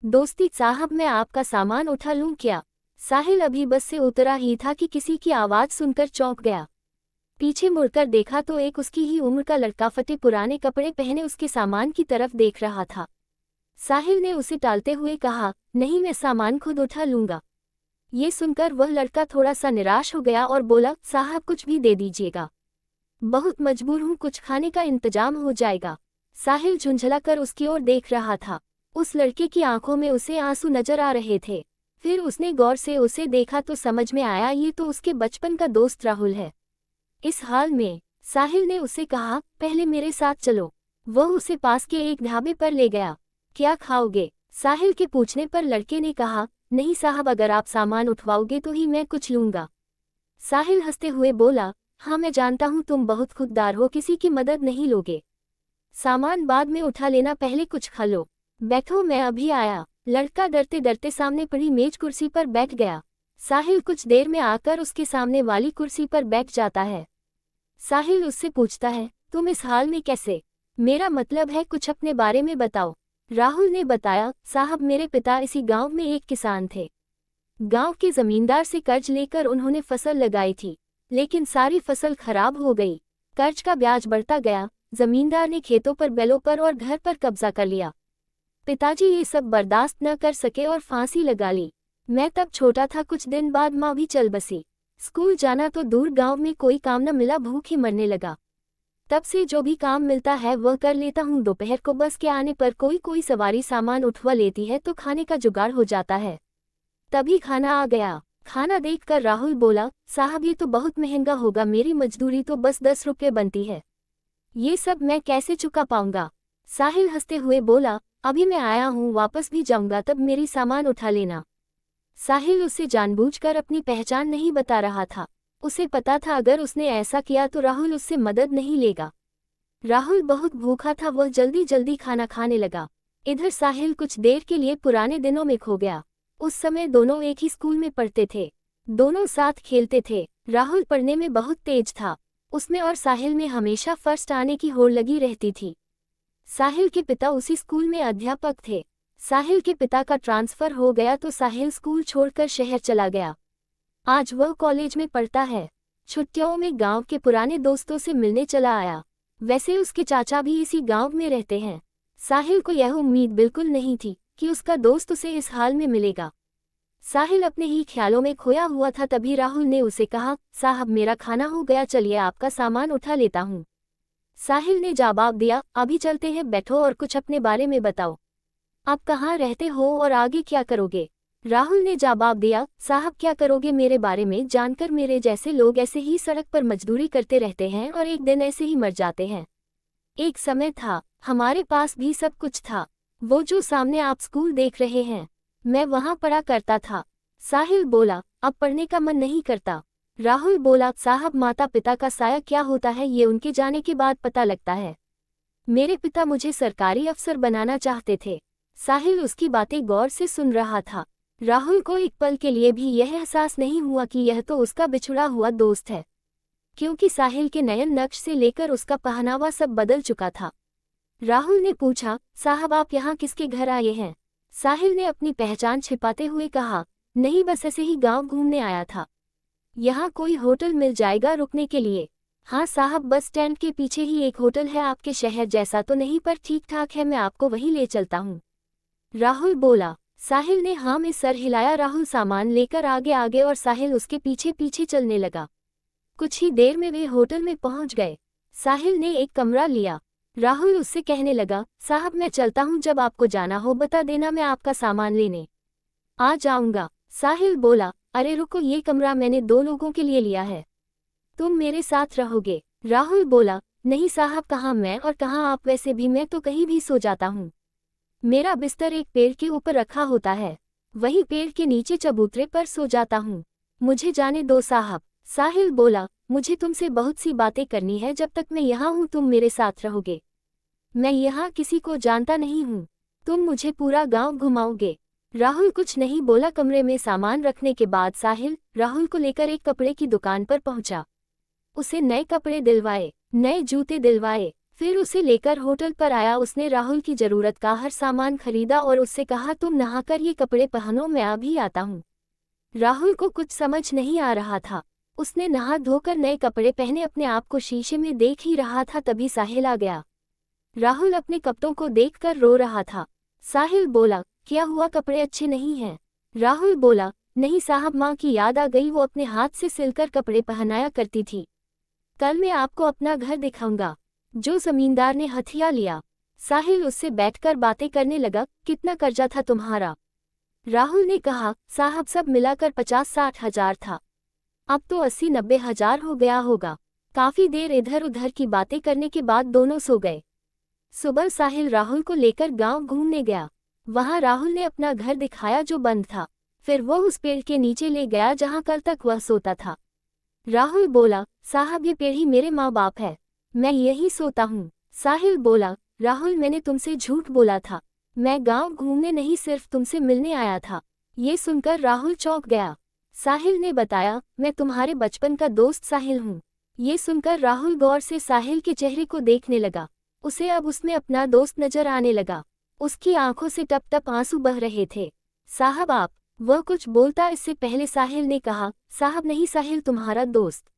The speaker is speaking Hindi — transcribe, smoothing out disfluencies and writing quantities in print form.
दोस्ती साहब, मैं आपका सामान उठा लूं क्या? साहिल अभी बस से उतरा ही था कि किसी की आवाज सुनकर चौंक गया। पीछे मुड़कर देखा तो एक उसकी ही उम्र का लड़का फटे पुराने कपड़े पहने उसके सामान की तरफ देख रहा था। साहिल ने उसे टालते हुए कहा, नहीं, मैं सामान खुद उठा लूंगा। ये सुनकर वह लड़का थोड़ा सा निराश हो गया और बोला, साहब कुछ भी दे दीजिएगा, बहुत मजबूर हूँ, कुछ खाने का इंतजाम हो जाएगा। साहिल झुंझला कर उसकी ओर देख रहा था। उस लड़के की आंखों में उसे आंसू नजर आ रहे थे। फिर उसने गौर से उसे देखा तो समझ में आया ये तो उसके बचपन का दोस्त राहुल है। इस हाल में साहिल ने उसे कहा, पहले मेरे साथ चलो। वह उसे पास के एक ढाबे पर ले गया। क्या खाओगे? साहिल के पूछने पर लड़के ने कहा, नहीं साहब, अगर आप सामान उठवाओगे तो ही मैं कुछ लूंगा। साहिल हंसते हुए बोला, हाँ मैं जानता हूँ तुम बहुत खुददार हो, किसी की मदद नहीं लोगे। सामान बाद में उठा लेना, पहले कुछ खा लो। बैठो, मैं अभी आया। लड़का डरते डरते सामने पड़ी मेज कुर्सी पर बैठ गया। साहिल कुछ देर में आकर उसके सामने वाली कुर्सी पर बैठ जाता है। साहिल उससे पूछता है, तुम इस हाल में कैसे? मेरा मतलब है कुछ अपने बारे में बताओ। राहुल ने बताया, साहब मेरे पिता इसी गांव में एक किसान थे। गांव के जमींदार से कर्ज लेकर उन्होंने फसल लगाई थी, लेकिन सारी फसल खराब हो गई। कर्ज का ब्याज बढ़ता गया। जमींदार ने खेतों पर, बैलों पर और घर पर कब्जा कर लिया। पिताजी ये सब बर्दाश्त न कर सके और फांसी लगा ली। मैं तब छोटा था, कुछ दिन बाद माँ भी चल बसी। स्कूल जाना तो दूर, गांव में कोई काम न मिला, भूख ही मरने लगा। तब से जो भी काम मिलता है वह कर लेता हूँ। दोपहर को बस के आने पर कोई कोई सवारी सामान उठवा लेती है तो खाने का जुगाड़ हो जाता है। तभी खाना आ गया। खाना देखकर राहुल बोला, साहब ये तो बहुत महंगा होगा, मेरी मजदूरी तो बस 10 रुपये बनती है, ये सब मैं कैसे चुका पाऊंगा? साहिल हंसते हुए बोला, अभी मैं आया हूँ, वापस भी जाऊंगा, तब मेरी सामान उठा लेना। साहिल उसे जानबूझकर अपनी पहचान नहीं बता रहा था। उसे पता था अगर उसने ऐसा किया तो राहुल उससे मदद नहीं लेगा। राहुल बहुत भूखा था, वह जल्दी जल्दी खाना खाने लगा। इधर साहिल कुछ देर के लिए पुराने दिनों में खो गया। उस समय दोनों एक ही स्कूल में पढ़ते थे, दोनों साथ खेलते थे। राहुल पढ़ने में बहुत तेज था, उसमें और साहिल में हमेशा फर्स्ट आने की होड़ लगी रहती थी। साहिल के पिता उसी स्कूल में अध्यापक थे। साहिल के पिता का ट्रांसफर हो गया तो साहिल स्कूल छोड़कर शहर चला गया। आज वह कॉलेज में पढ़ता है। छुट्टियों में गांव के पुराने दोस्तों से मिलने चला आया। वैसे उसके चाचा भी इसी गांव में रहते हैं। साहिल को यह उम्मीद बिल्कुल नहीं थी कि उसका दोस्त उसे इस हाल में मिलेगा। साहिल अपने ही ख्यालों में खोया हुआ था, तभी राहुल ने उसे कहा, साहब मेरा खाना हो गया, चलिए आपका सामान उठा लेता हूँ। साहिल ने जवाब दिया, अभी चलते हैं, बैठो और कुछ अपने बारे में बताओ। आप कहाँ रहते हो और आगे क्या करोगे? राहुल ने जवाब दिया, साहब क्या करोगे मेरे बारे में जानकर? मेरे जैसे लोग ऐसे ही सड़क पर मजदूरी करते रहते हैं और एक दिन ऐसे ही मर जाते हैं। एक समय था, हमारे पास भी सब कुछ था, वो जो सामने आप स्कूल देख रहे हैं, मैं वहाँ पढ़ा करता था। साहिल बोला, अब पढ़ने का मन नहीं करता। राहुल बोला, साहब माता पिता का साया क्या होता है ये उनके जाने के बाद पता लगता है। मेरे पिता मुझे सरकारी अफसर बनाना चाहते थे। साहिल उसकी बातें गौर से सुन रहा था। राहुल को एक पल के लिए भी यह एहसास नहीं हुआ कि यह तो उसका बिछुड़ा हुआ दोस्त है, क्योंकि साहिल के नयन नक्श से लेकर उसका पहनावा सब बदल चुका था। राहुल ने पूछा, साहब आप यहाँ किसके घर आए हैं? साहिल ने अपनी पहचान छिपाते हुए कहा, नहीं बस ऐसे ही गांव घूमने आया था। यहाँ कोई होटल मिल जाएगा रुकने के लिए? हाँ साहब, बस स्टैंड के पीछे ही एक होटल है, आपके शहर जैसा तो नहीं पर ठीक ठाक है, मैं आपको वहीं ले चलता हूँ। राहुल बोला। साहिल ने हाँ में सर हिलाया। राहुल सामान लेकर आगे आगे और साहिल उसके पीछे पीछे चलने लगा। कुछ ही देर में वे होटल में पहुंच गए। साहिल ने एक कमरा लिया। राहुल उससे कहने लगा, साहब मैं चलता हूं, जब आपको जाना हो बता देना, मैं आपका सामान लेने आ जाऊंगा। साहिल बोला, अरे रुको, ये कमरा मैंने 2 लोगों के लिए लिया है, तुम मेरे साथ रहोगे? राहुल बोला, नहीं साहब, कहाँ मैं और कहाँ आप, वैसे भी मैं तो कहीं भी सो जाता हूँ। मेरा बिस्तर एक पेड़ के ऊपर रखा होता है, वही पेड़ के नीचे चबूतरे पर सो जाता हूँ, मुझे जाने दो साहब। साहिल बोला, मुझे तुमसे बहुत सी बातें करनी है, जब तक मैं यहाँ हूँ तुम मेरे साथ रहोगे। मैं यहाँ किसी को जानता नहीं हूँ, तुम मुझे पूरा गांव घुमाओगे। राहुल कुछ नहीं बोला। कमरे में सामान रखने के बाद साहिल राहुल को लेकर एक कपड़े की दुकान पर पहुंचा। उसे नए कपड़े दिलवाए, नए जूते दिलवाए, फिर उसे लेकर होटल पर आया। उसने राहुल की जरूरत का हर सामान खरीदा और उससे कहा, तुम नहाकर ये कपड़े पहनो, मैं अभी आता हूँ। राहुल को कुछ समझ नहीं आ रहा था। उसने नहा धोकर नए कपड़े पहने अपने आप को शीशे में देख ही रहा था, तभी साहिल आ गया। राहुल अपने कपड़ों को देखकर रो रहा था। साहिल बोला, क्या हुआ, कपड़े अच्छे नहीं हैं? राहुल बोला, नहीं साहब, माँ की याद आ गई, वो अपने हाथ से सिलकर कपड़े पहनाया करती थी। कल मैं आपको अपना घर दिखाऊंगा जो जमींदार ने हथिया लिया। साहिल उससे बैठकर बातें करने लगा, कितना कर्जा था तुम्हारा? राहुल ने कहा, साहब सब मिलाकर 50-60 हजार था, अब तो 80-90 हजार हो गया होगा। काफी देर इधर उधर की बातें करने के बाद दोनों सो गए। सुबह साहिल राहुल को लेकर गांव घूमने गया। वहां राहुल ने अपना घर दिखाया जो बंद था। फिर वो उस पेड़ के नीचे ले गया जहां कल तक वह सोता था। राहुल बोला, साहब ये पेड़ ही मेरे माँ बाप है, मैं यही सोता हूँ। साहिल बोला, राहुल मैंने तुमसे झूठ बोला था, मैं गांव घूमने नहीं सिर्फ तुमसे मिलने आया था। ये सुनकर राहुल चौंक गया। साहिल ने बताया, मैं तुम्हारे बचपन का दोस्त साहिल हूँ। ये सुनकर राहुल गौर से साहिल के चेहरे को देखने लगा। उसे अब उसमें अपना दोस्त नजर आने लगा। उसकी आंखों से टप टप आंसू बह रहे थे। साहब आप, वह कुछ बोलता इससे पहले साहिल ने कहा, साहब नहीं, साहिल तुम्हारा दोस्त।